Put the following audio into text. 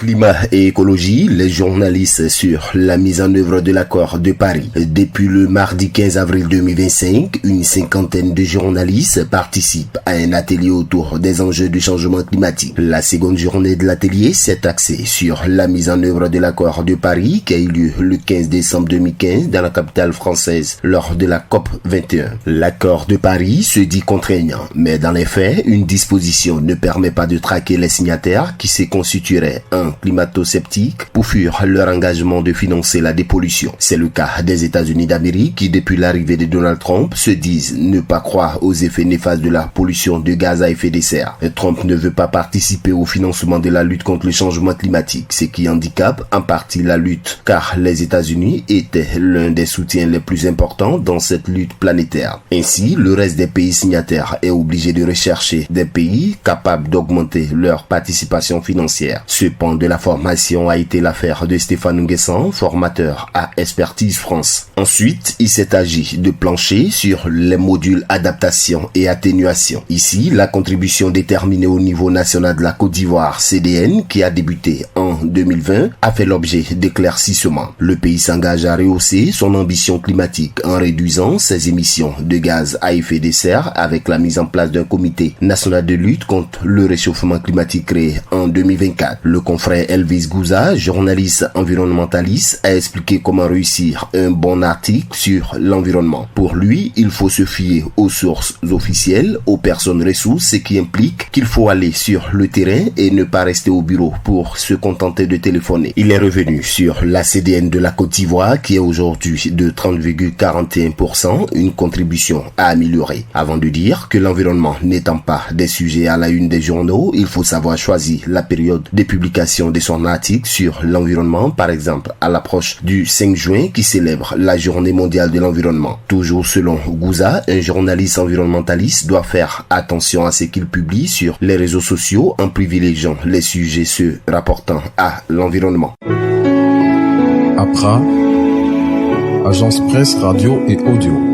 Climat et écologie, les journalistes sur la mise en œuvre de l'accord de Paris. Depuis le mardi 15 avril 2025, une cinquantaine de journalistes participent à un atelier autour des enjeux du changement climatique. La seconde journée de l'atelier s'est axée sur la mise en œuvre de l'accord de Paris qui a eu lieu le 15 décembre 2015 dans la capitale française lors de la COP 21. L'accord de Paris se dit contraignant, mais dans les faits, une disposition ne permet pas de traquer les signataires qui se constitueraient un climato-sceptiques pour fuir leur engagement de financer la dépollution. C'est le cas des États-Unis d'Amérique qui, depuis l'arrivée de Donald Trump, se disent ne pas croire aux effets néfastes de la pollution de gaz à effet de serre. Trump ne veut pas participer au financement de la lutte contre le changement climatique, ce qui handicape en partie la lutte, car les États-Unis étaient l'un des soutiens les plus importants dans cette lutte planétaire. Ainsi, le reste des pays signataires est obligé de rechercher des pays capables d'augmenter leur participation financière. Ce pan de la formation a été l'affaire de Stéphane Nguessan, formateur à Expertise France. Ensuite, il s'est agi de plancher sur les modules adaptation et atténuation. Ici, la contribution déterminée au niveau national de la Côte d'Ivoire, CDN, qui a débuté en 2020, a fait l'objet d'éclaircissements. Le pays s'engage à rehausser son ambition climatique en réduisant ses émissions de gaz à effet de serre avec la mise en place d'un comité national de lutte contre le réchauffement climatique créé en 2024. Le confrère Elvis Gouza, journaliste environnementaliste, a expliqué comment réussir un bon article sur l'environnement. Pour lui, il faut se fier aux sources officielles, aux personnes ressources, ce qui implique qu'il faut aller sur le terrain et ne pas rester au bureau pour se contenter de téléphoner. Il est revenu sur la CDN de la Côte d'Ivoire qui est aujourd'hui de 30,41%, une contribution à améliorer. Avant de dire que l'environnement n'étant pas des sujets à la une des journaux, il faut savoir choisir la période de publication de son article sur l'environnement, par exemple à l'approche du 5 juin qui célèbre la journée mondiale de l'environnement. Toujours selon Gouza, un journaliste environnementaliste doit faire attention à ce qu'il publie sur les réseaux sociaux en privilégiant les sujets se rapportant à l'environnement. APRA, Agence Presse, Radio et Audio.